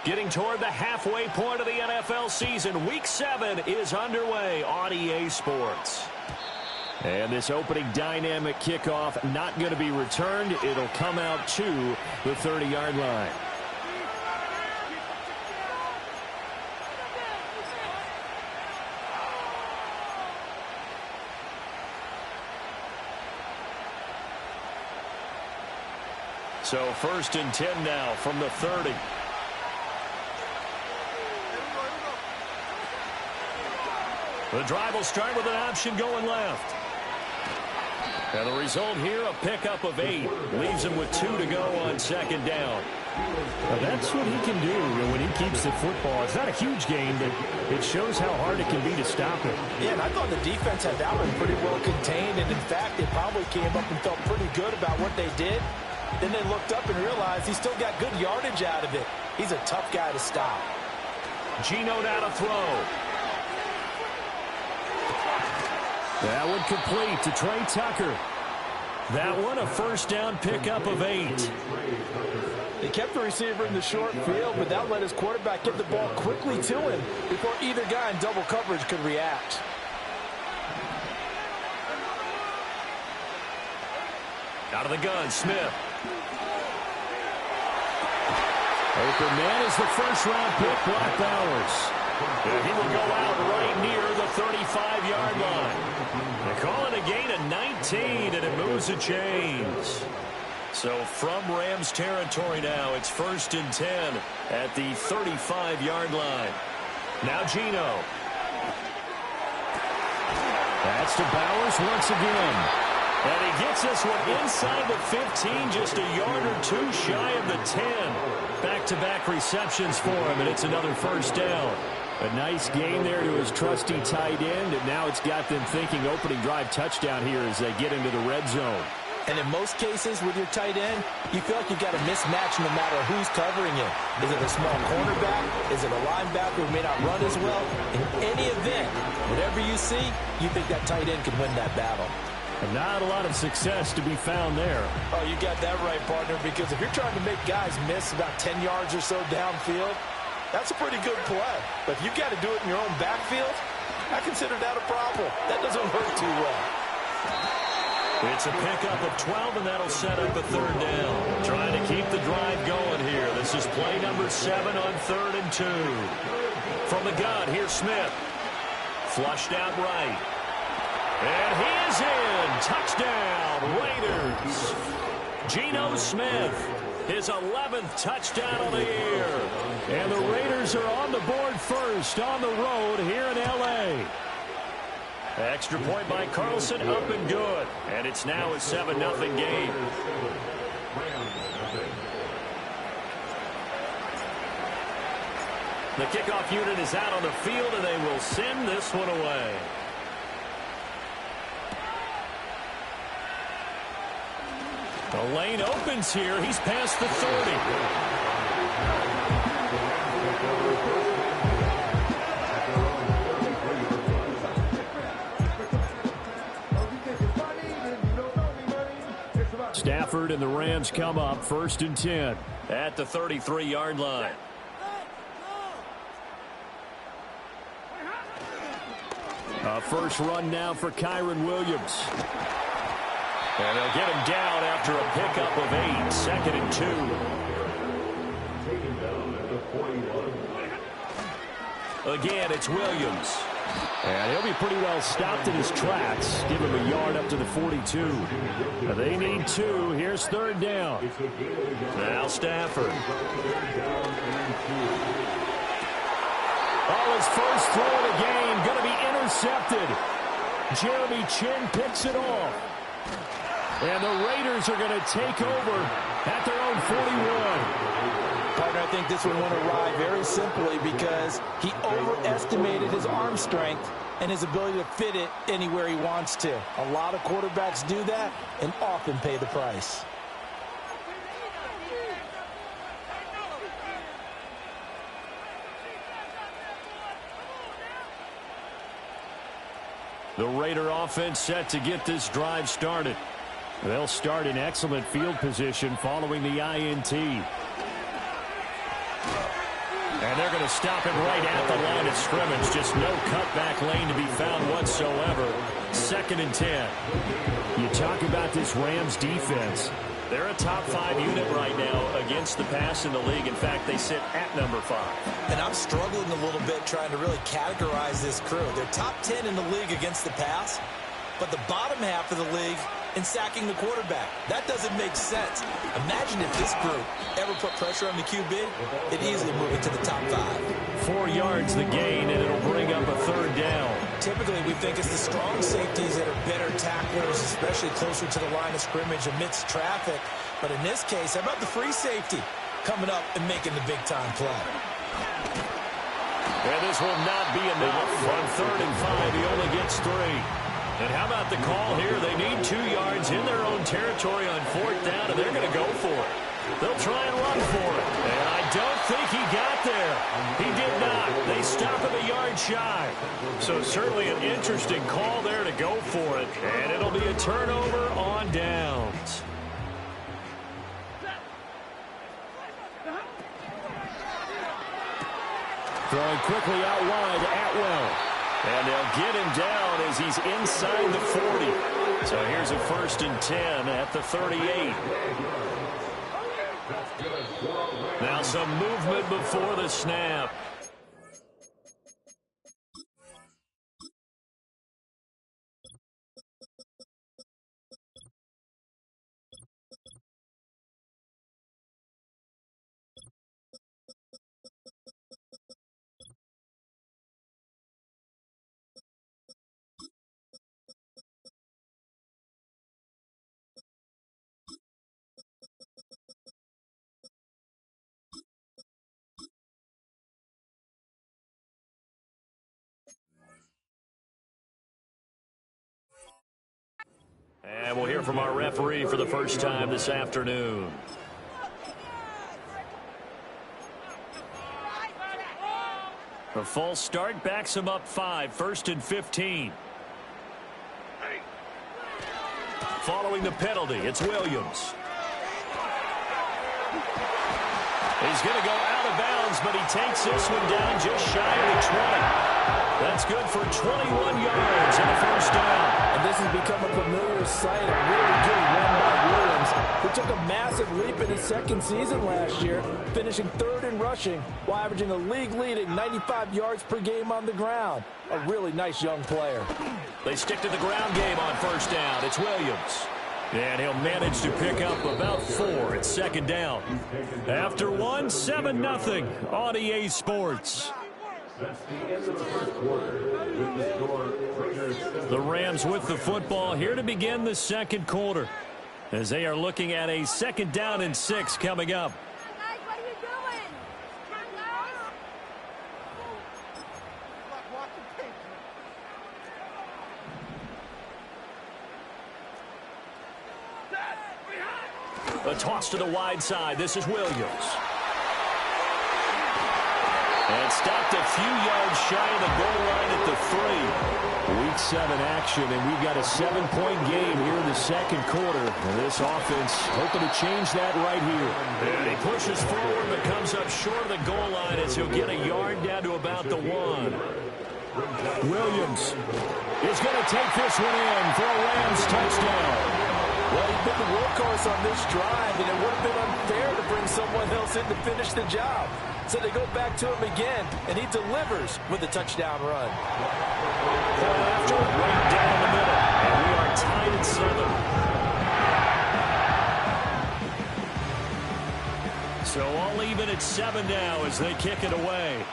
Getting toward the halfway point of the NFL season. Week 7 is underway on EA Sports. And this opening dynamic kickoff not going to be returned. It'll come out to the 30-yard line. So 1st and 10 now from the 30. The drive will start with an option going left. And the result here, a pickup of 8. Leaves him with 2 to go on 2nd down. Well, that's what he can do when he keeps the football. It's not a huge gain, but it shows how hard it can be to stop him. Yeah, and I thought the defense had that one pretty well contained. And, in fact, they probably came up and felt pretty good about what they did. Then they looked up and realized he still got good yardage out of it. He's a tough guy to stop. Geno now to throw. That one complete to Trey Tucker. That one a 1st down pickup of 8. They kept the receiver in the short field, but that let his quarterback get the ball quickly to him before either guy in double coverage could react. Out of the gun, Smith. Open man is the 1st-round pick, Brock Bowers. And he will go out right near the 35-yard line. They call it a gain of 19, and it moves the chains. So from Rams territory now, it's 1st and 10 at the 35-yard line. Now Geno. That's to Bowers once again. And he gets this one inside the 15, just a yard or 2 shy of the 10. Back-to-back receptions for him, and it's another 1st down. A nice gain there to his trusty tight end, and now it's got them thinking opening drive touchdown here as they get into the red zone. And in most cases with your tight end, you feel like you've got a mismatch no matter who's covering him. Is it a small cornerback? Is it a linebacker who may not run as well? In any event, whatever you see, you think that tight end can win that battle. And not a lot of success to be found there. Oh, you got that right, partner, because if you're trying to make guys miss about 10 yards or so downfield, that's a pretty good play. But if you've got to do it in your own backfield, I consider that a problem. That doesn't work too well. It's a pickup of 12, and that'll set up a 3rd down. Trying to keep the drive going here. This is play number 7 on 3rd and 2. From the gun, here's Smith. Flushed out right. And he is in. Touchdown, Raiders. Geno Smith, his 11th touchdown of the year. And the Raiders are on the board first on the road here in L.A. Extra point by Carlson, up and good. And it's now a 7-0 game. The kickoff unit is out on the field, and they will send this one away. The lane opens here. He's past the 30. Stafford and the Rams come up 1st and 10 at the 33-yard line. A 1st run now for Kyren Williams. And they'll get him down after a pickup of 8. 2nd and 2. Again, it's Williams. And he'll be pretty well stopped in his tracks. Give him a yard up to the 42. They need 2. Here's 3rd down. Now Stafford. Oh, his first throw of the game going to be intercepted. Jeremy Chinn picks it off. And the Raiders are going to take over at their own 41. Partner, I think this one went awry very simply because he overestimated his arm strength and his ability to fit it anywhere he wants to. A lot of quarterbacks do that and often pay the price. The Raider offense set to get this drive started. They'll start in excellent field position following the INT. they're going to stop him right at the line of scrimmage. Just no cutback lane to be found whatsoever. 2nd and 10. You talk about this Rams defense. They're a top 5 unit right now against the pass in the league. In fact, they sit at number 5. And I'm struggling a little bit trying to really categorize this crew. They're top 10 in the league against the pass, but the bottom half of the league in sacking the quarterback. That doesn't make sense. Imagine if this group ever put pressure on the QB, it'd easily move it to the top 5. 4 yards the gain, and it'll bring up a 3rd down. Typically, we think it's the strong safeties that are better tacklers, especially closer to the line of scrimmage amidst traffic. But in this case, how about the free safety coming up and making the big-time play? And this will not be enough. On 3rd and 5, he only gets 3. And how about the call here? They need 2 yards in their own territory on 4th down, and they're going to go for it. They'll try and run for it. And I don't think he got there. He did not. They stop him a yard shy. So certainly an interesting call there to go for it. And it'll be a turnover on downs. Throwing quickly out wide, Atwell. And they'll get him down as he's inside the 40. So here's a 1st and 10 at the 38. Now some movement before the snap. And we'll hear from our referee for the first time this afternoon. A false start backs him up 5, 1st and 15. Following the penalty, it's Williams. He's going to go out of bounds, but he takes this one down just shy of the 20. That's good for 21 yards and a 1st down. And this has become a familiar sight, a really good run by Williams, who took a massive leap in his 2nd season last year, finishing 3rd in rushing while averaging a league-leading 95 yards per game on the ground. A really nice young player. They stick to the ground game on 1st down. It's Williams. And he'll manage to pick up about 4 at 2nd down. After 1, 7-0 on EA Sports. The Rams with the football here to begin the 2nd quarter, as they are looking at a 2nd down and 6 coming up. A toss to the wide side. This is Williams. And stopped a few yards shy of the goal line at the 3. Week 7 action, and we've got a 7-point game here in the 2nd quarter. And this offense hoping to change that right here. And he pushes forward but comes up short of the goal line as he'll get a yard down to about the 1. Williams is going to take this one in for a Rams touchdown. Well, he's been the workhorse on this drive, and it would have been unfair to bring someone else in to finish the job. So they go back to him again, and he delivers with a touchdown run. Point after, right down the middle, and we are tied at 7. So all even at 7 now as they kick it away.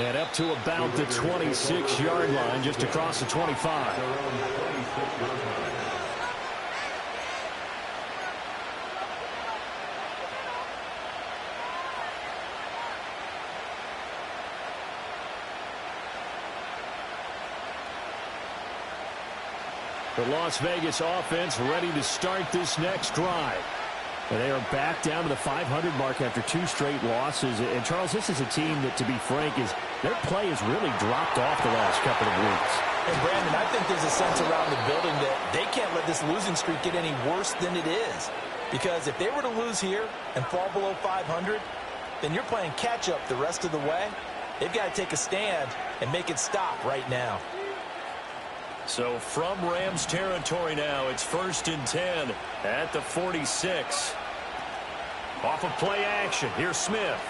And up to about the 26-yard line, just across the 25. The Las Vegas offense ready to start this next drive. And they are back down to the 500 mark after 2 straight losses. And, Charles, this is a team that, to be frank, their play has really dropped off the last couple of weeks. And, Brandon, I think there's a sense around the building that they can't let this this losing streak get any worse than it is. Because if they were to lose here and fall below 500, then you're playing catch-up the rest of the way. They've got to take a stand and make it stop right now. So from Rams territory now, it's 1st and 10 at the 46. Off of play action, here's Smith.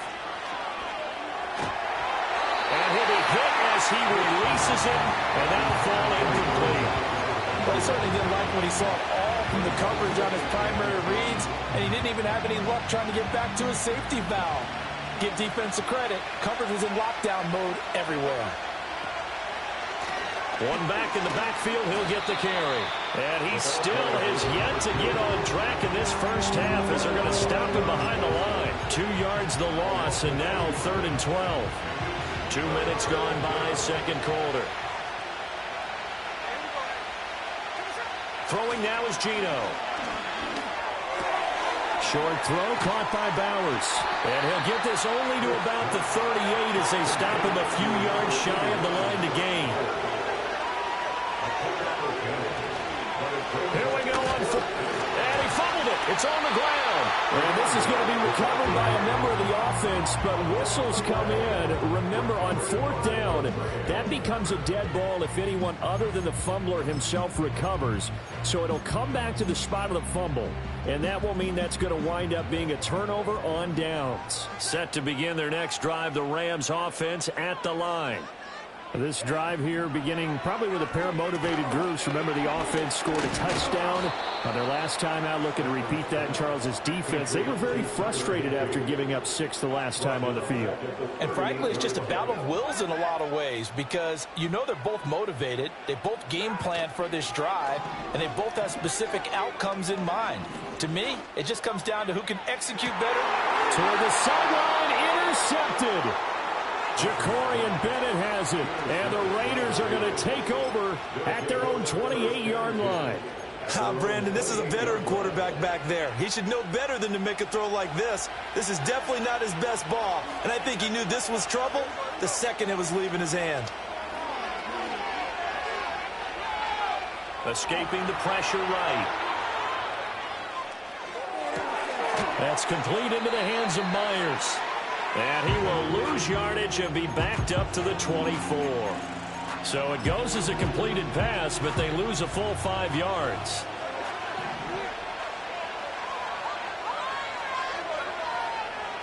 And he'll be hit as he releases it, and that'll fall incomplete. Well, he certainly didn't like when he saw it all from the coverage on his primary reads, and he didn't even have any luck trying to get back to his safety valve. Give defensive credit. Coverage was in lockdown mode everywhere. One back in the backfield, he'll get the carry. And he still has yet to get on track in this first half as they're going to stop him behind the line. 2 yards the loss, and now 3rd and 12. 2 minutes gone by, second quarter. Throwing now is Geno. Short throw caught by Bowers. And he'll get this only to about the 38 as they stop him a few yards shy of the line to gain. Here we go on foot. And he fumbled it. It's on the ground. And this is going to be recovered by a member of the offense, but whistles come in. Remember, on 4th down, that becomes a dead ball if anyone other than the fumbler himself recovers. So it'll come back to the spot of the fumble, and that will mean that's going to wind up being a turnover on downs. Set to begin their next drive, the Rams offense at the line. This drive here beginning probably with a pair of motivated groups. Remember, the offense scored a touchdown on their last time out, looking to repeat that in Charles's defense. They were very frustrated after giving up 6 the last time on the field. And frankly, it's just a battle of wills in a lot of ways because you know they're both motivated. They both game planned for this drive, and they both have specific outcomes in mind. To me, it just comes down to who can execute better. Toward the sideline, intercepted. Jacorian Bennett has it, and the Raiders are going to take over at their own 28-yard line. Brandon, this is a veteran quarterback back there. He should know better than to make a throw like this. This is definitely not his best ball, and I think he knew this was trouble the second it was leaving his hand. Escaping the pressure right. That's complete into the hands of Myers. And he will lose yardage and be backed up to the 24. So it goes as a completed pass, but they lose a full 5 yards.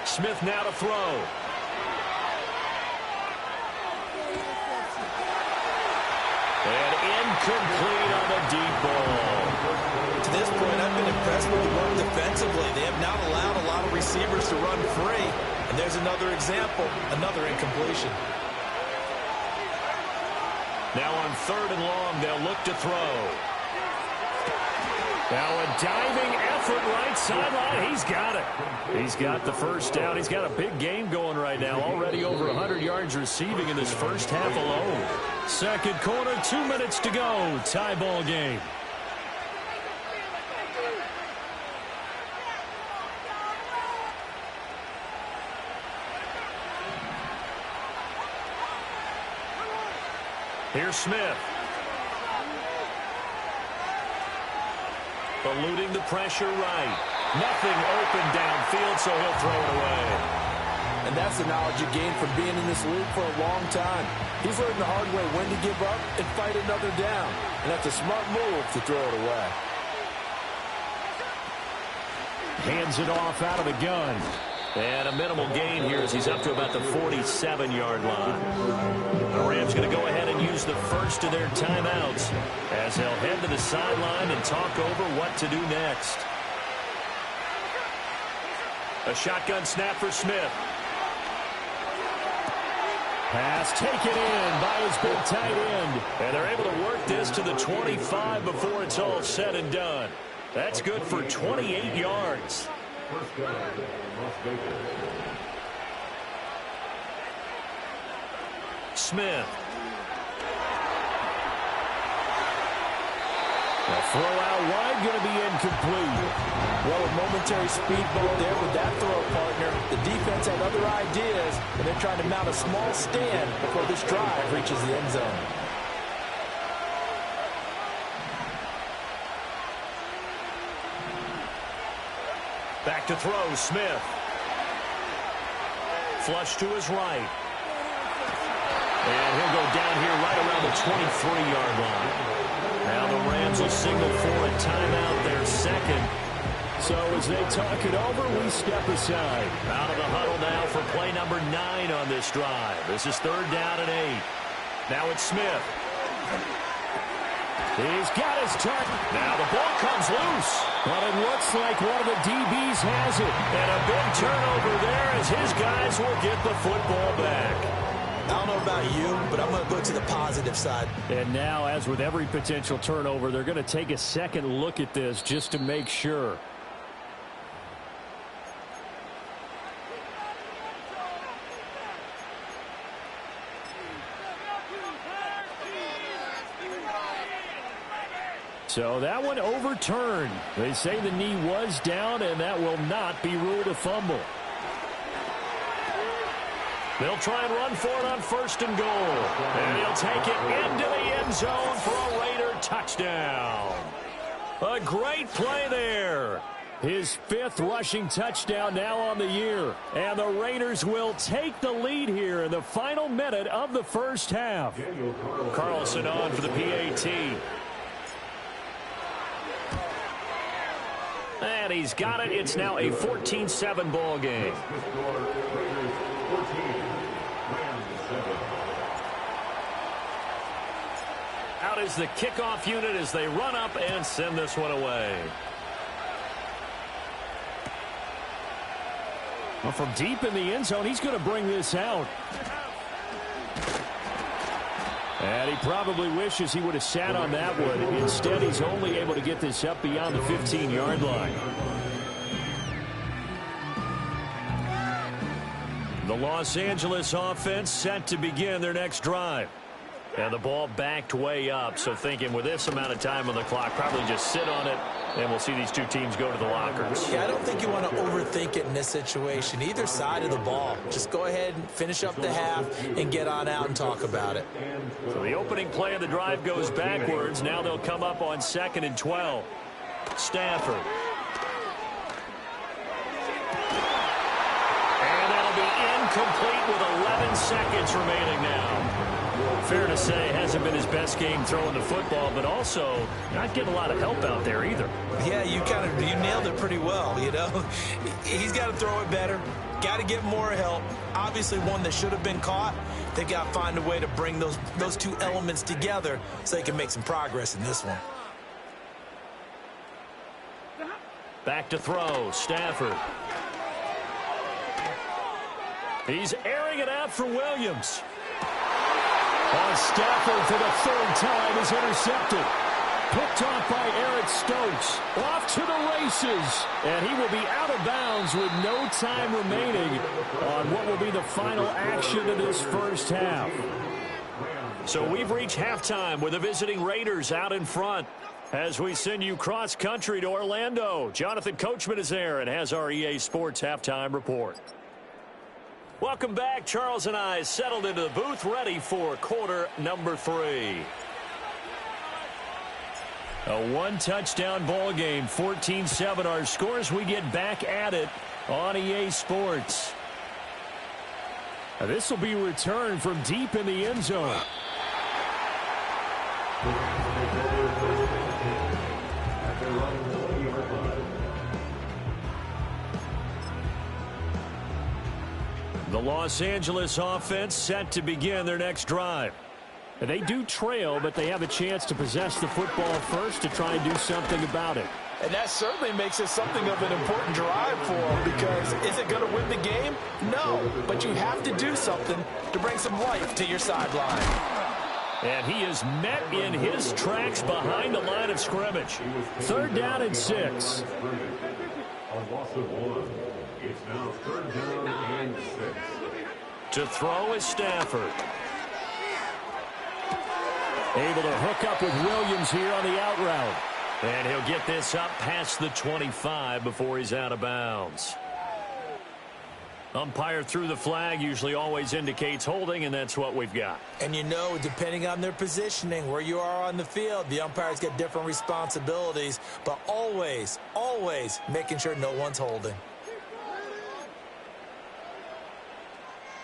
Smith now to throw. And incomplete on the deep ball. To this point, I've been impressed with the work defensively. They have not allowed a lot of receivers to run free. And there's another example, another incompletion. Now on 3rd and long, they'll look to throw. Now a diving effort right sideline. He's got it. He's got the first down. He's got a big game going right now. Already over 100 yards receiving in this first half alone. Second quarter, 2 minutes to go. Tie ball game. Here's Smith. Eluding the pressure right. Nothing open downfield, so he'll throw it away. And that's the knowledge you gain from being in this league for a long time. He's learned the hard way when to give up and fight another down. And that's a smart move to throw it away. Hands it off out of the gun. And a minimal gain here as he's up to about the 47-yard line. The Rams going to go ahead and use the first of their timeouts as they'll head to the sideline and talk over what to do next. A shotgun snap for Smith. Pass taken in by his big tight end. And they're able to work this to the 25 before it's all said and done. That's good for 28 yards. Smith. The throw out wide going to be incomplete. Well, a momentary speed bump there with that throw partner. The defense had other ideas, and they're trying to mount a small stand before this drive reaches the end zone. Back to throw, Smith. Flush to his right. And he'll go down here right around the 23-yard line. Now the Rams will signal for a timeout, their second. So as they talk it over, we step aside. Out of the huddle now for play number 9 on this drive. This is 3rd down and 8. Now it's Smith. He's got his target. Now the ball comes loose. But it looks like one of the DBs has it. And a big turnover there as his guys will get the football back. I don't know about you, but I'm going to go to the positive side. And now, as with every potential turnover, they're going to take a second look at this just to make sure. So that one overturned. They say the knee was down, and that will not be ruled a fumble. They'll try and run for it on 1st and goal. And he'll take it into the end zone for a Raider touchdown. A great play there. His 5th rushing touchdown now on the year. And the Raiders will take the lead here in the final minute of the first half. Carlson on for the PAT. And he's got it. It's now a 14-7 ball game. Out is the kickoff unit as they run up and send this one away. Well, from deep in the end zone, he's going to bring this out. And he probably wishes he would have sat on that one. Instead, he's only able to get this up beyond the 15-yard line. The Los Angeles offense set to begin their next drive. And the ball backed way up, so thinking with this amount of time on the clock, probably just sit on it, and we'll see these two teams go to the lockers. Yeah, I don't think you want to overthink it in this situation. Either side of the ball. Just go ahead and finish up the half and get on out and talk about it. So the opening play of the drive goes backwards. Now they'll come up on 2nd and 12. Stafford. And that'll be incomplete with 11 seconds remaining now. Fair to say, hasn't been his best game throwing the football, but also not getting a lot of help out there either. Yeah, you nailed it pretty well, you know. He's got to throw it better, got to get more help. Obviously one that should have been caught. They got to find a way to bring those two elements together so they can make some progress in this one. Back to throw, Stafford. He's airing it out for Williams. Stafford for the 3rd time is intercepted. Picked off by Eric Stokes. Off to the races. And he will be out of bounds with no time remaining on what will be the final action of this first half. So we've reached halftime with the visiting Raiders out in front. As we send you cross-country to Orlando, Jonathan Coachman is there and has our EA Sports halftime report. Welcome back. Charles and I settled into the booth, ready for quarter number 3. A one-touchdown ball game, 14-7 our scores. We get back at it on EA Sports. Now, this will be returned from deep in the end zone. The Los Angeles offense set to begin their next drive. And they do trail, but they have a chance to possess the football first to try and do something about it. And that certainly makes it something of an important drive for them, because is it going to win the game? No, but you have to do something to bring some life to your sideline. And he is met in his tracks behind the line of scrimmage. 3rd down and 6. It's now 3rd down and 6. To throw is Stafford. Able to hook up with Williams here on the out route. And he'll get this up past the 25 before he's out of bounds. Umpire threw the flag, usually always indicates holding, and that's what we've got. And you know, depending on their positioning, where you are on the field, the umpires get different responsibilities, but always, always making sure no one's holding.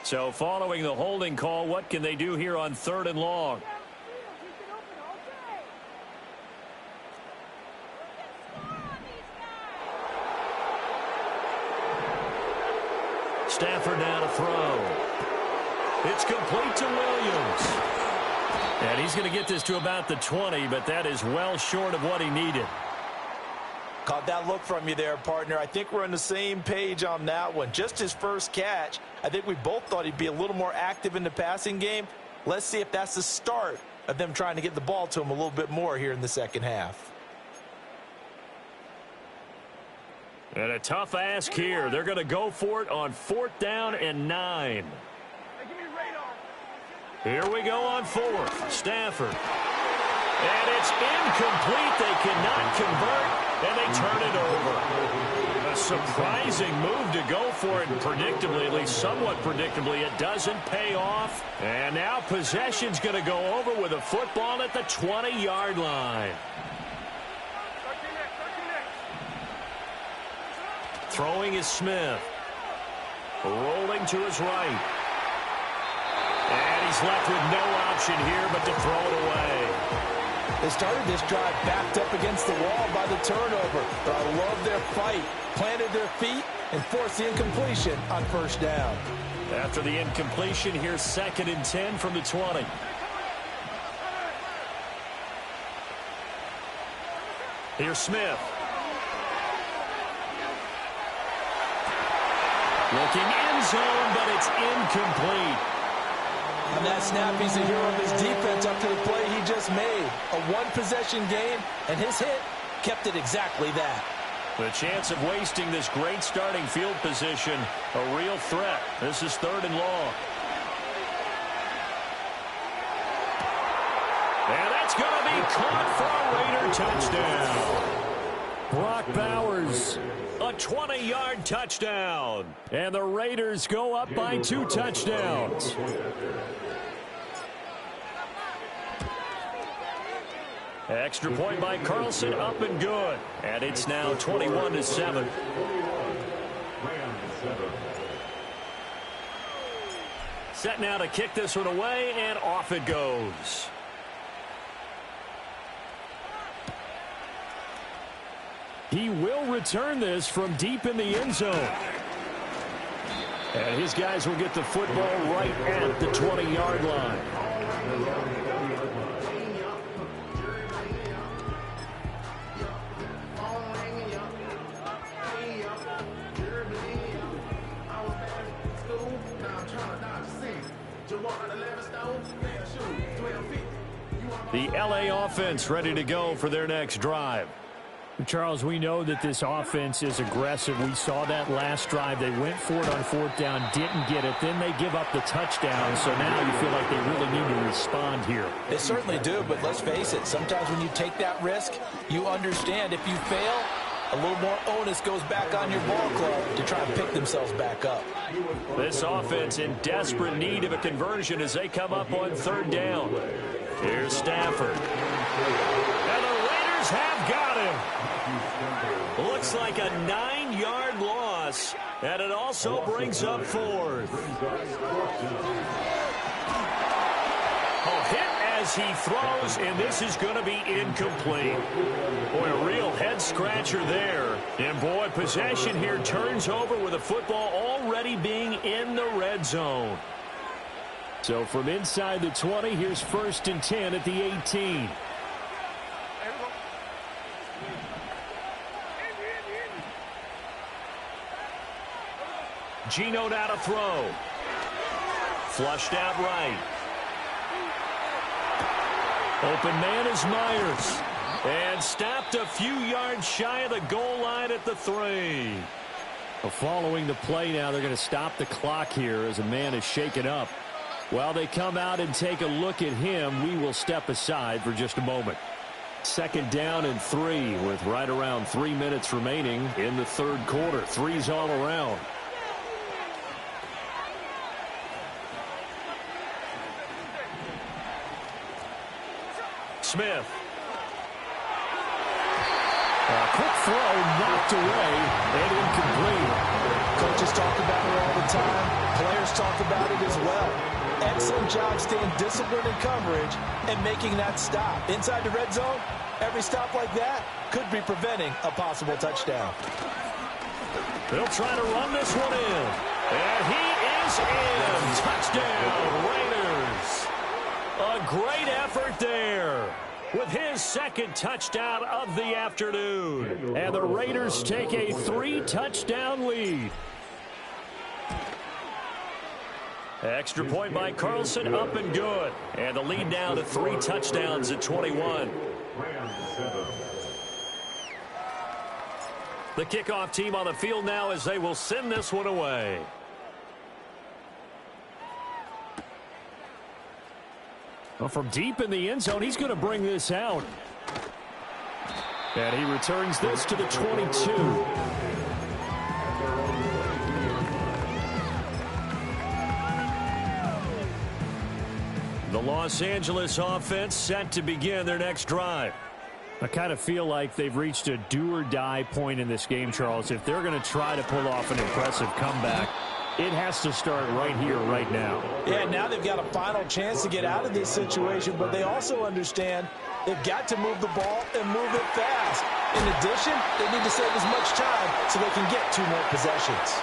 So following the holding call, what can they do here on 3rd and long? Stafford now to throw. It's complete to Williams. And he's going to get this to about the 20, but that is well short of what he needed. Caught that look from you there, partner. I think we're on the same page on that one. Just his first catch. I think we both thought he'd be a little more active in the passing game. Let's see if that's the start of them trying to get the ball to him a little bit more here in the second half. And a tough ask here. They're going to go for it on 4th down and 9. Here we go on 4th. Stafford. And it's incomplete. They cannot convert, and they turn it over. A surprising move to go for it, and predictably, at least somewhat predictably, it doesn't pay off. And now possession's going to go over with a football at the 20-yard line. Throwing is Smith. Rolling to his right. And he's left with no option here but to throw it away. They started this drive backed up against the wall by the turnover, but I love their fight. Planted their feet and forced the incompletion on 1st down. After the incompletion, here's 2nd and 10 from the 20. Here's Smith. Looking end zone, but it's incomplete. On that snap, he's the hero of his defense up to the play he just made. A one-possession game, and his hit kept it exactly that. The chance of wasting this great starting field position, a real threat. This is 3rd and long. And that's going to be caught for a Raider touchdown. Brock Bowers. A 20-yard touchdown. And the Raiders go up by 2 touchdowns. Extra point by Carlson, up and good. And it's now 21-7. Set now to kick this one away, and off it goes. He will return this from deep in the end zone. And his guys will get the football right at the 20-yard line. The LA offense ready to go for their next drive. Charles, we know that this offense is aggressive. We saw that last drive. They went for it on 4th down, didn't get it. Then they give up the touchdown. So now you feel like they really need to respond here. They certainly do, but let's face it. Sometimes when you take that risk, you understand if you fail, a little more onus goes back on your ball club to try and pick themselves back up. This offense in desperate need of a conversion as they come up on 3rd down. Here's Stafford. And the Raiders have got him. Looks like a 9-yard loss, and it also brings up 4th. A hit as he throws, and this is going to be incomplete. Boy, a real head-scratcher there. And, boy, possession here turns over with the football already being in the red zone. So from inside the 20, here's 1st and 10 at the 18. Geno now to throw. Flushed out right. Open man is Myers. And stopped a few yards shy of the goal line at the 3. Well, following the play now, they're going to stop the clock here as a man is shaken up. While they come out and take a look at him, we will step aside for just a moment. 2nd down and 3 with right around 3 minutes remaining in the 3rd quarter. 3's all around. Smith. Quick throw knocked away and incomplete. Coaches talk about it all the time. Players talk about it as well. Excellent job staying disciplined in coverage and making that stop. Inside the red zone, every stop like that could be preventing a possible touchdown. They'll try to run this one in. And he is in. Touchdown, Raiders. A great effort there with his second touchdown of the afternoon. And the Raiders take a 3-touchdown lead. Extra point by Carlson, up and good. And the lead now to 3 touchdowns at 21. The kickoff team on the field now as they will send this one away. Well, from deep in the end zone, he's going to bring this out. And he returns this to the 22. The Los Angeles offense set to begin their next drive. I kind of feel like they've reached a do-or-die point in this game, Charles. If they're going to try to pull off an impressive comeback, it has to start right here, right now. Yeah, now they've got a final chance to get out of this situation, but they also understand they've got to move the ball and move it fast. In addition, they need to save as much time so they can get 2 more possessions.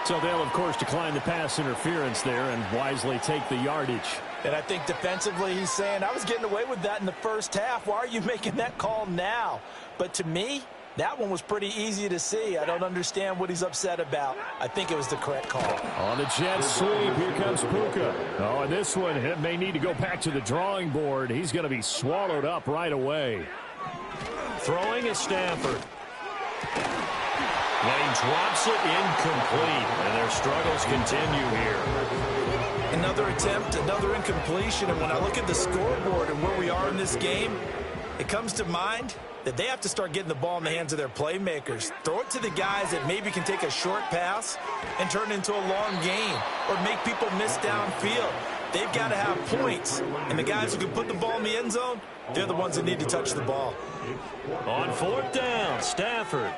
So they'll, of course, decline the pass interference there and wisely take the yardage. And I think defensively he's saying, I was getting away with that in the first half. Why are you making that call now? But to me, that one was pretty easy to see. I don't understand what he's upset about. I think it was the correct call. On the jet sweep, here comes Puka. Oh, and this one may need to go back to the drawing board. He's going to be swallowed up right away. Throwing is Stafford. And he drops it incomplete. And their struggles continue here. Another attempt, another incompletion. And when I look at the scoreboard and where we are in this game, it comes to mind that they have to start getting the ball in the hands of their playmakers. Throw it to the guys that maybe can take a short pass and turn it into a long gain or make people miss downfield. They've got to have points. And the guys who can put the ball in the end zone, they're the ones that need to touch the ball. On 4th down, Stafford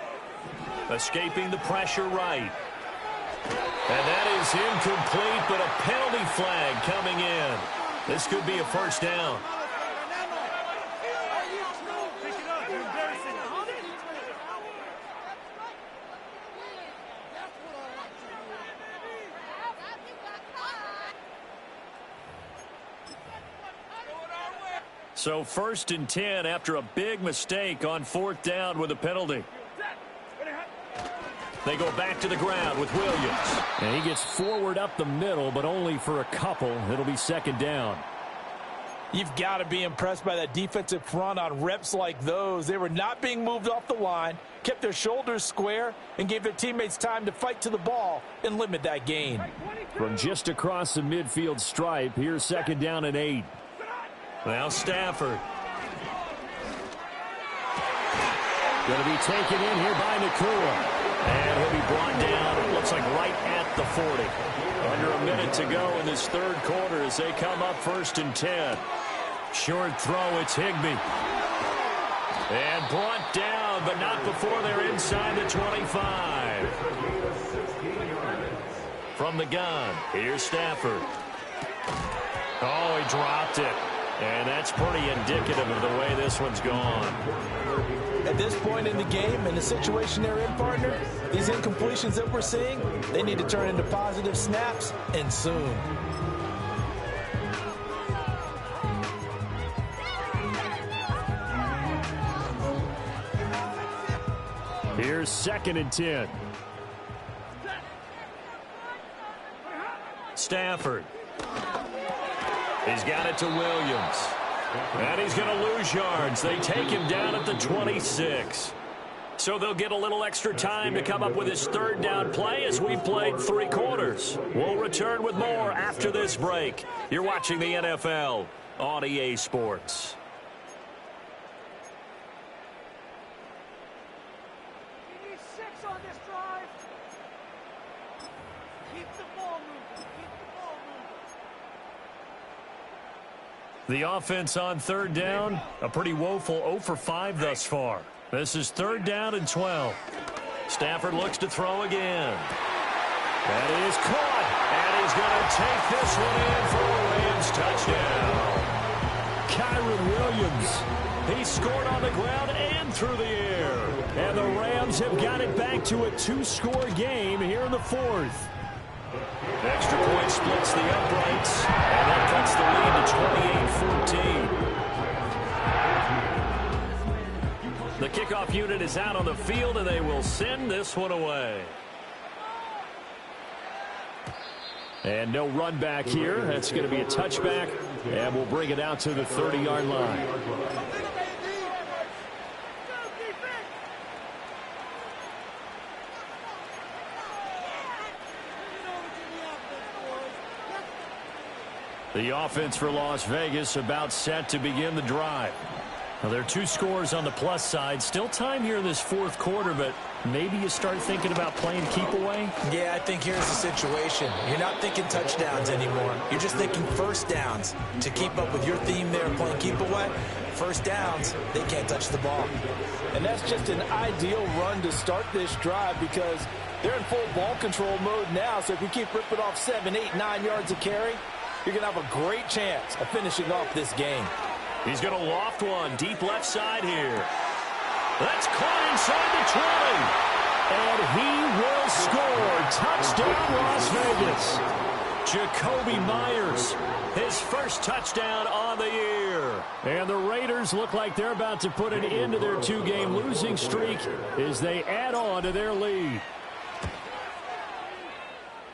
escaping the pressure right. And that is incomplete, but a penalty flag coming in. This could be a first down. So 1st and 10 after a big mistake on 4th down with a penalty. They go back to the ground with Williams. And he gets forward up the middle, but only for a couple. It'll be 2nd down. You've got to be impressed by that defensive front on reps like those. They were not being moved off the line, kept their shoulders square, and gave their teammates time to fight to the ball and limit that gain. From just across the midfield stripe, here's 2nd down and 8. Now Stafford. Going to be taken in here by Nakua. And he'll be brought down, it looks like right at the 40. Under a minute to go in this 3rd quarter as they come up 1st and 10. Short throw, it's Higbee. And brought down, but not before they're inside the 25. From the gun, here's Stafford. Oh, he dropped it. And that's pretty indicative of the way this one's gone. At this point in the game, in the situation they're in, partner, these incompletions that we're seeing, they need to turn into positive snaps, and soon. Here's 2nd and 10. Stafford. He's got it to Williams. And he's going to lose yards. They take him down at the 26. So they'll get a little extra time to come up with his 3rd down play as we've played 3 quarters. We'll return with more after this break. You're watching the NFL on EA Sports. We need 6 on this drive. Keep the ball moving. Keep the ball moving. The offense on third down, a pretty woeful 0 for 5 thus far. This is 3rd down and 12. Stafford looks to throw again. That is caught. And he's going to take this one in for a Rams touchdown. Kyren Williams. He scored on the ground and through the air. And the Rams have got it back to a 2-score game here in the 4th. Extra point splits the uprights, and that cuts the lead to 28-14. The kickoff unit is out on the field, and they will send this one away. And no run back here. That's going to be a touchback, and we'll bring it out to the 30-yard line. The offense for Las Vegas about set to begin the drive. Now, there are 2 scores on the plus side. Still time here in this 4th quarter, but maybe you start thinking about playing keep away? Yeah, I think here's the situation. You're not thinking touchdowns anymore. You're just thinking first downs. To keep up with your theme there, playing keep away, first downs, they can't touch the ball. And that's just an ideal run to start this drive because they're in full ball control mode now. So if you keep ripping off 7, 8, 9 yards of carry, you're going to have a great chance of finishing off this game. He's going to loft one deep left side here. That's caught inside the 20. And he will score. Touchdown, Las Vegas. Jacoby Myers, his first touchdown on the year. And the Raiders look like they're about to put an end to their 2-game losing streak as they add on to their lead.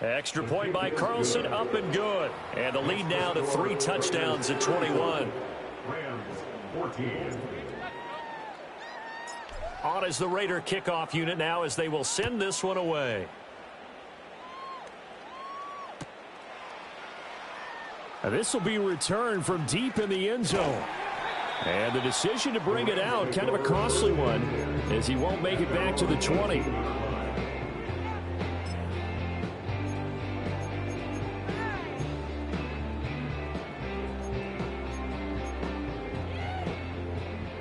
Extra point by Carlson, up and good. And the lead now to 3 touchdowns at 21. Rams 14. On is the Raider kickoff unit now as they will send this one away. And this will be returned from deep in the end zone. And the decision to bring it out, kind of a costly one, as he won't make it back to the 20.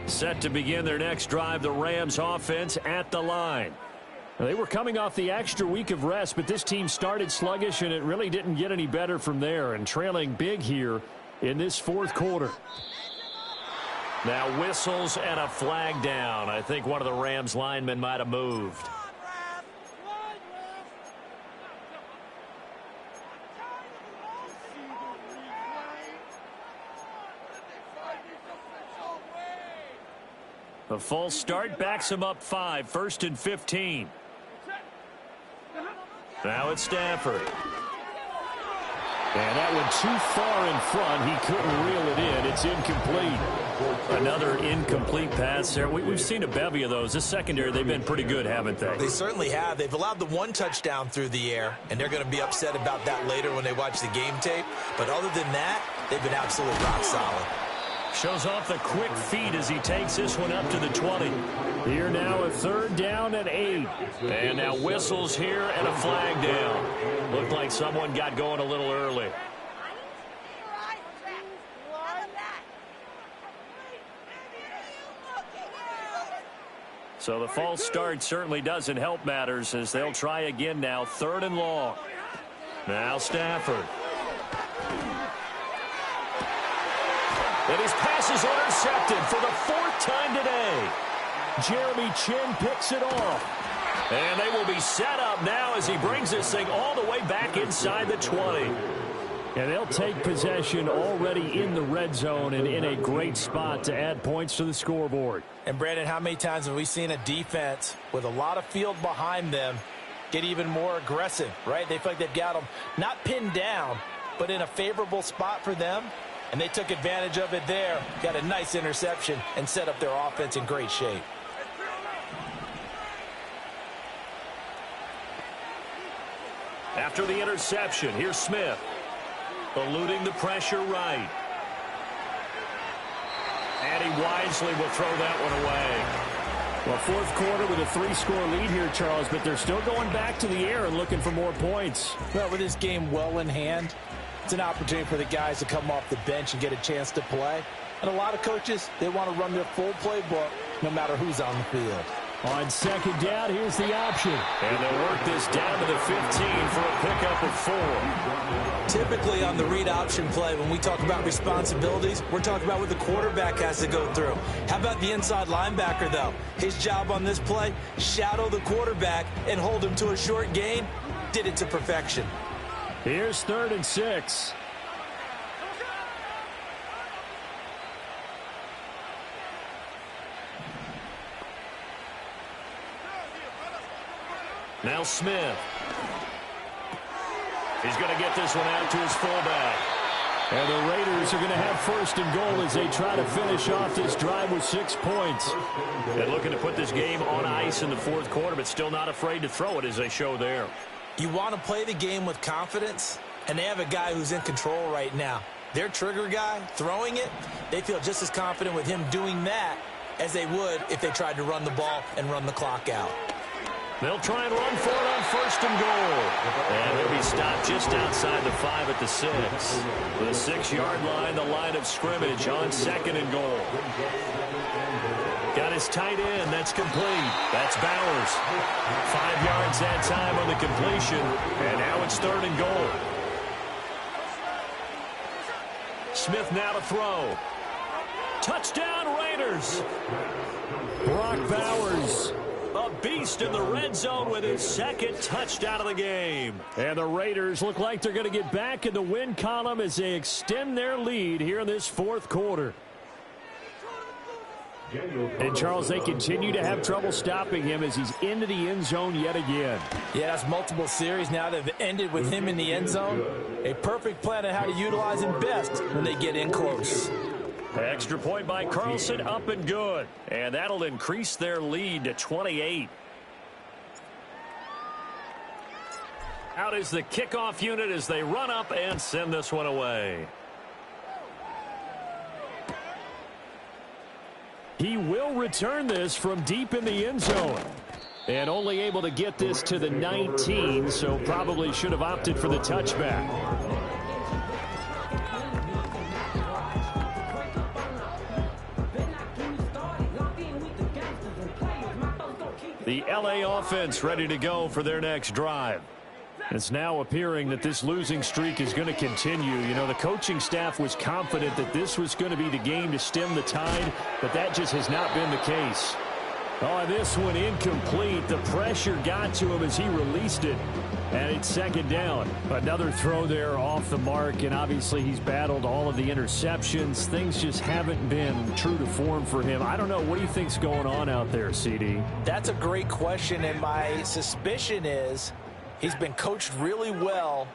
Set to begin their next drive, the Rams offense at the line. They were coming off the extra week of rest, but this team started sluggish, and it really didn't get any better from there, and trailing big here in this 4th quarter. Now whistles and a flag down. I think one of the Rams linemen might have moved. The false start backs him up 5, 1st and 15. Now it's Stafford. And that one too far in front. He couldn't reel it in. It's incomplete. Another incomplete pass there. We've seen a bevy of those. This secondary, they've been pretty good, haven't they? They certainly have. They've allowed the 1 touchdown through the air, and they're going to be upset about that later when they watch the game tape. But other than that, they've been absolutely rock solid. Shows off the quick feet as he takes this one up to the 20. Here now a 3rd down and 8. And now whistles here and a flag down. Looked like someone got going a little early. So the false start certainly doesn't help matters as they'll try again now. 3rd and long. Now Stafford. And his pass is intercepted for the 4th time today. Jeremy Chin picks it off. And they will be set up now as he brings this thing all the way back inside the 20. And they'll take possession already in the red zone and in a great spot to add points to the scoreboard. And, Brandon, how many times have we seen a defense with a lot of field behind them get even more aggressive, right? They feel like they've got them not pinned down, but in a favorable spot for them. And they took advantage of it there, got a nice interception, and set up their offense in great shape. After the interception, here's Smith. Eluding the pressure right. And he wisely will throw that one away. Well, 4th quarter with a 3-score lead here, Charles, but they're still going back to the air and looking for more points. Well, with this game well in hand, It's an opportunity for the guys to come off the bench and get a chance to play. And a lot of coaches, they want to run their full playbook no matter who's on the field. On second down, here's the option. And they'll work this down to the 15 for a pickup of 4. Typically on the read option play, when we talk about responsibilities, we're talking about what the quarterback has to go through. How about the inside linebacker, though? His job on this play, shadow the quarterback and hold him to a short gain. Did it to perfection. Here's 3rd and 6. Now Smith. He's going to get this one out to his fullback. And the Raiders are going to have 1st and goal as they try to finish off this drive with 6 points. And looking to put this game on ice in the 4th quarter, but still not afraid to throw it as they show there. You want to play the game with confidence, and they have a guy who's in control right now. Their trigger guy, throwing it, they feel just as confident with him doing that as they would if they tried to run the ball and run the clock out. They'll try and run for it on 1st and goal. And they'll be stopped just outside the 5 at the 6. The 6-yard line, the line of scrimmage on 2nd and goal. Got his tight end. That's complete. That's Bowers. 5 yards that time on the completion. And now it's 3rd and goal. Smith now to throw. Touchdown, Raiders. Brock Bowers. A beast in the red zone with his 2nd touchdown of the game. And the Raiders look like they're going to get back in the win column as they extend their lead here in this 4th quarter. And, Charles, they continue to have trouble stopping him as he's into the end zone yet again. Yeah, that's multiple series now that have ended with him in the end zone. A perfect plan on how to utilize him best when they get in close. Extra point by Carlson, up and good. And that'll increase their lead to 28. Out is the kickoff unit as they run up and send this one away. He will return this from deep in the end zone. And only able to get this to the 19, so probably should have opted for the touchback. The LA offense ready to go for their next drive. It's now appearing that this losing streak is going to continue. You know, the coaching staff was confident that this was going to be the game to stem the tide, but that just has not been the case. Oh, this one incomplete. The pressure got to him as he released it. And it's 2nd down. Another throw there off the mark, and obviously he's battled all of the interceptions. Things just haven't been true to form for him. I don't know. What do you think's going on out there, CD? That's a great question, and my suspicion is he's been coached really well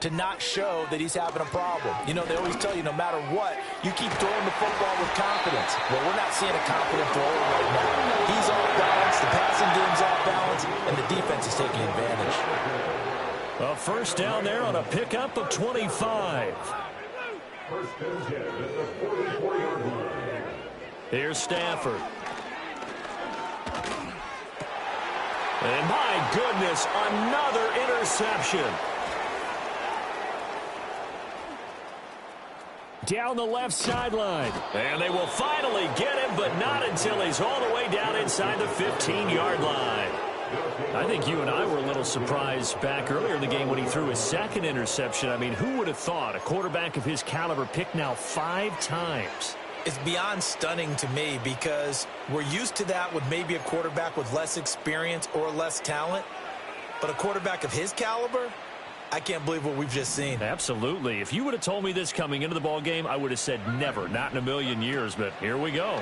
to not show that he's having a problem. You know, they always tell you no matter what, you keep throwing the football with confidence. Well, we're not seeing a confident thrower right now. He's off balance, the passing game's off balance, and the defense is taking advantage. A 1st down there on a pickup of 25. 1st and 10 at the 44-yard line. Here's Stafford. And my goodness, another interception. Down the left sideline. And they will finally get him, but not until he's all the way down inside the 15-yard line. I think you and I were a little surprised back earlier in the game when he threw his 2nd interception. I mean, who would have thought a quarterback of his caliber picked now 5 times? It's beyond stunning to me because we're used to that with maybe a quarterback with less experience or less talent. But a quarterback of his caliber, I can't believe what we've just seen. Absolutely. If you would have told me this coming into the ball game, I would have said never, not in a million years, but here we go.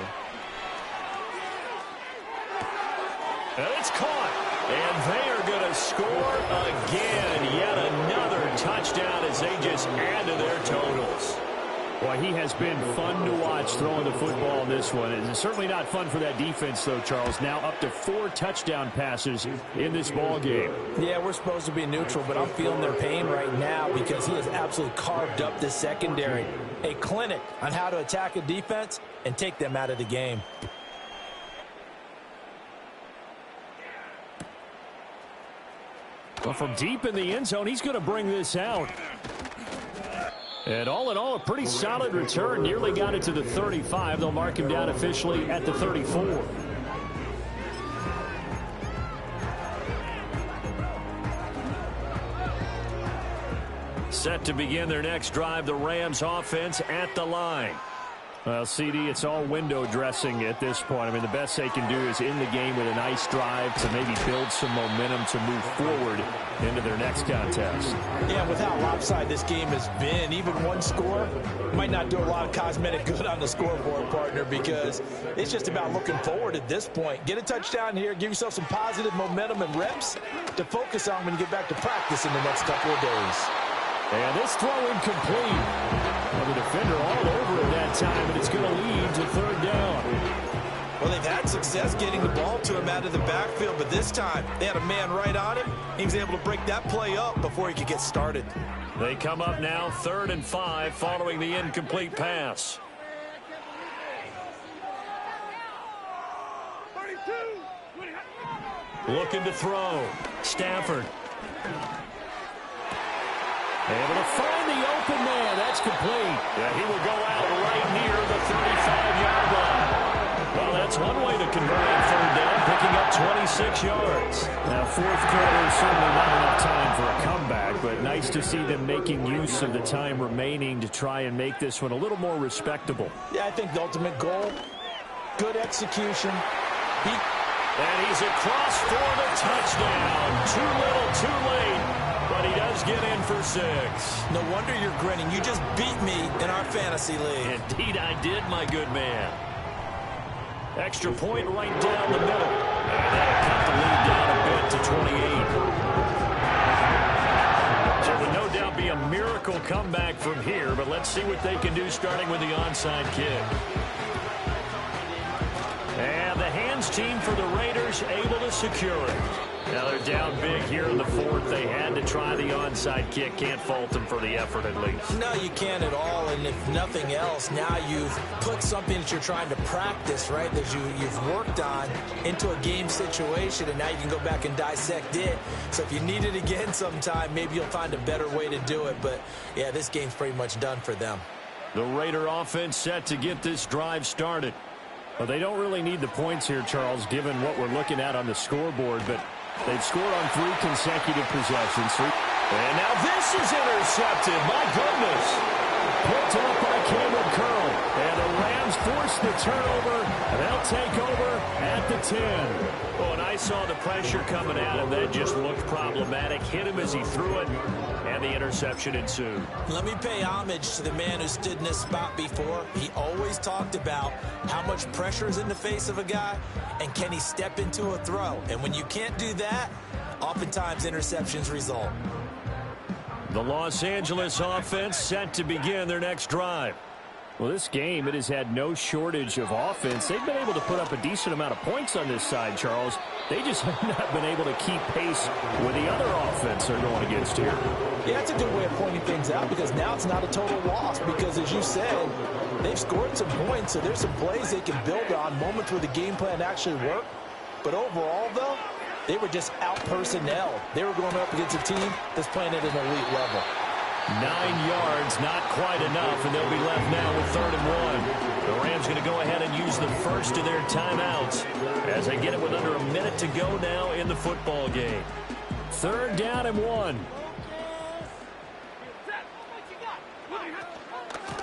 And it's caught. And they are going to score again. Yet another touchdown as they just add to their totals. Well, he has been fun to watch throwing the football in this one. It's certainly not fun for that defense, though, Charles. Now up to 4 touchdown passes in this ball game. Yeah, we're supposed to be neutral, but I'm feeling their pain right now because he has absolutely carved up the secondary. A clinic on how to attack a defense and take them out of the game. Well, from deep in the end zone, he's going to bring this out. And all in all, a pretty solid return. Nearly got it to the 35. They'll mark him down officially at the 34. Set to begin their next drive, the Rams offense at the line. Well, CD, it's all window dressing at this point. I mean, the best they can do is in the game with a nice drive to maybe build some momentum to move forward into their next contest. Yeah, with how lopsided this game has been, even one score might not do a lot of cosmetic good on the scoreboard, partner, because it's just about looking forward at this point. Get a touchdown here, give yourself some positive momentum and reps to focus on when you get back to practice in the next couple of days. And this throw incomplete. Well, the defender all over it that time, and it's going to lead to third down. Well, they've had success getting the ball to him out of the backfield, but this time they had a man right on him. He was able to break that play up before he could get started. They come up now 3rd and 5 following the incomplete pass. Looking to throw. Stafford. Able to find the open man. That's complete. Yeah, he will go out right near the 35-yard line. Well, that's one way to convert on third down, picking up 26 yards. Now, fourth quarter, certainly not enough time for a comeback, but nice to see them making use of the time remaining to try and make this one a little more respectable. Yeah, I think the ultimate goal, good execution. And he's across for the touchdown. Too little, too late. But he does get in for 6. No wonder you're grinning. You just beat me in our fantasy league. Indeed I did, my good man. Extra point right down the middle. And that'll cut the lead down a bit to 28. So it would no doubt be a miracle comeback from here, but let's see what they can do starting with the onside kick. And the hands team for the Raiders able to secure it. Now they're down big here in the fourth. They had to try the onside kick. Can't fault them for the effort at least. No, you can't at all. And if nothing else, now you've put something that you're trying to practice, right, that you've worked on into a game situation, and now you can go back and dissect it. So if you need it again sometime, maybe you'll find a better way to do it. But, yeah, this game's pretty much done for them. The Raider offense set to get this drive started. Well, they don't really need the points here, Charles, given what we're looking at on the scoreboard, but they've scored on 3 consecutive possessions. And now this is intercepted. My goodness. Picked up by Cameron Curl. And the Rams force the turnover, and they'll take over at the 10. Oh, and I saw the pressure coming at him. That just looked problematic. Hit him as he threw it, and the interception ensued. Let me pay homage to the man who stood in this spot before. He always talked about how much pressure is in the face of a guy, and can he step into a throw. And when you can't do that, oftentimes interceptions result. The Los Angeles offense set to begin their next drive. Well, this game, it has had no shortage of offense. They've been able to put up a decent amount of points on this side, Charles. They just have not been able to keep pace with the other offense they're going against here. Yeah, that's a good way of pointing things out, because now it's not a total loss, because as you said, they've scored some points, so there's some plays they can build on, moments where the game plan actually worked. But overall, though, they were just out-personnel. They were going up against a team that's playing at an elite level. 9 yards, not quite enough, and they'll be left now with 3rd and 1. The Rams going to go ahead and use the first of their timeouts as they get it with under a minute to go now in the football game. 3rd down and 1.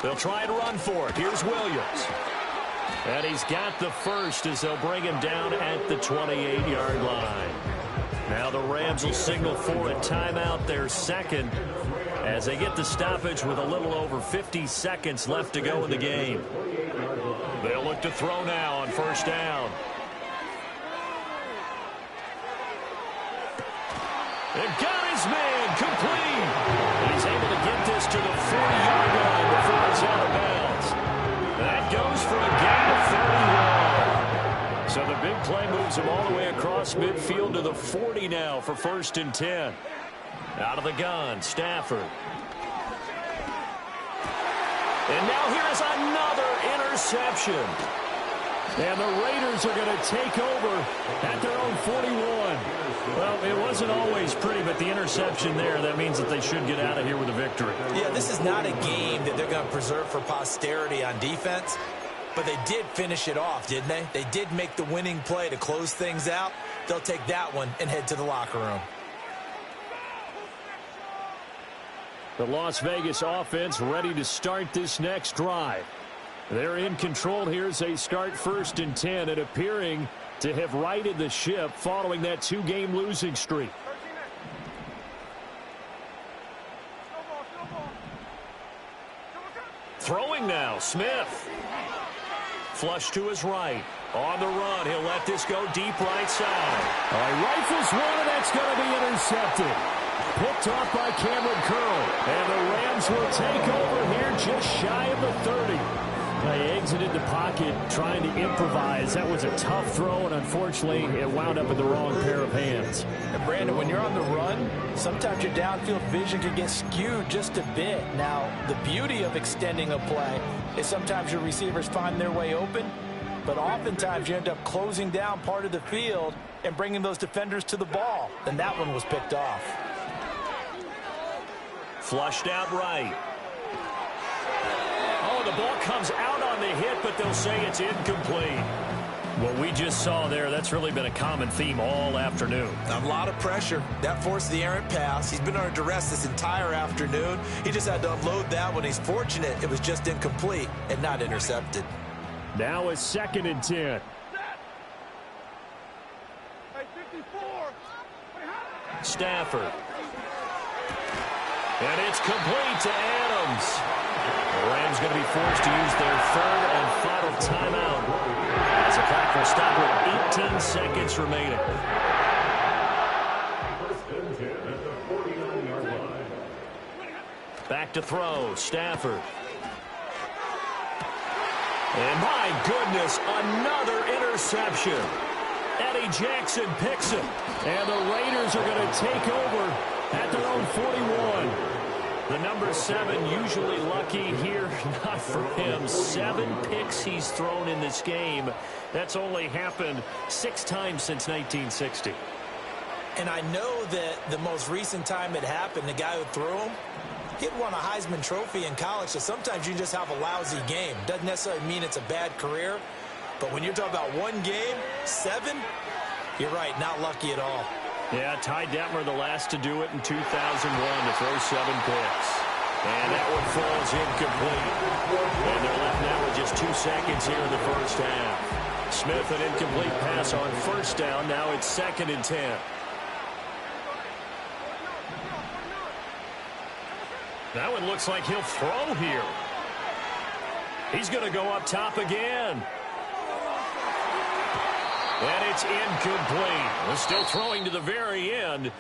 They'll try and run for it. Here's Williams. And he's got the first as they'll bring him down at the 28-yard line. Now the Rams will signal for a timeout, their second, as they get the stoppage with a little over 50 seconds left to go in the game. They'll look to throw now on 1st down. And got his man complete. He's able to get this to the 40-yard line before it's out of bounds. That goes for a gain of 31. So the big play moves him all the way across midfield to the 40 now for 1st and 10. Out of the gun, Stafford. And now here's another interception. And the Raiders are going to take over at their own 41. Well, it wasn't always pretty, but the interception there, that means that they should get out of here with a victory. Yeah, this is not a game that they're going to preserve for posterity on defense, but they did finish it off, didn't they? They did make the winning play to close things out. They'll take that one and head to the locker room. The Las Vegas offense ready to start this next drive. They're in control here as they start 1st and 10 and appearing to have righted the ship following that 2-game losing streak. Throwing now, Smith. Flush to his right. On the run, he'll let this go deep right side. Rifles one, and that's going to be intercepted. Picked off by Cameron Curl. And the Rams will take over here just shy of the 30. They exited the pocket trying to improvise. That was a tough throw, and unfortunately, it wound up in the wrong pair of hands. And Brandon, when you're on the run, sometimes your downfield vision can get skewed just a bit. Now, the beauty of extending a play is sometimes your receivers find their way open, but oftentimes you end up closing down part of the field and bringing those defenders to the ball. And that one was picked off. Flushed out right. Oh, the ball comes out on the hit, but they'll say it's incomplete. What we just saw there, that's really been a common theme all afternoon. A lot of pressure. That forced the errant pass. He's been under duress this entire afternoon. He just had to unload that one. He's fortunate it was just incomplete and not intercepted. Now it's 2nd and 10. Stafford. And it's complete to Adams. The Rams going to be forced to use their 3rd and final timeout as the clock will stop with 18 seconds remaining. Back to throw, Stafford. And my goodness, another interception. Eddie Jackson picks it. And the Raiders are going to take over at their own 41. The number 7 usually lucky here. Not for him. 7 picks he's thrown in this game. That's only happened 6 times since 1960. And I know that the most recent time it happened, the guy who threw him, he had won a Heisman Trophy in college, so sometimes you just have a lousy game. Doesn't necessarily mean it's a bad career, but when you're talking about one game, 7, you're right, not lucky at all. Yeah, Ty Detmer, the last to do it in 2001 to throw 7 picks. And that one falls incomplete. And they're left now with just 2 seconds here in the first half. Smith, an incomplete pass on 1st down. Now it's 2nd and 10. That one looks like he'll throw here. He's going to go up top again. And it's incomplete. We're still throwing to the very end.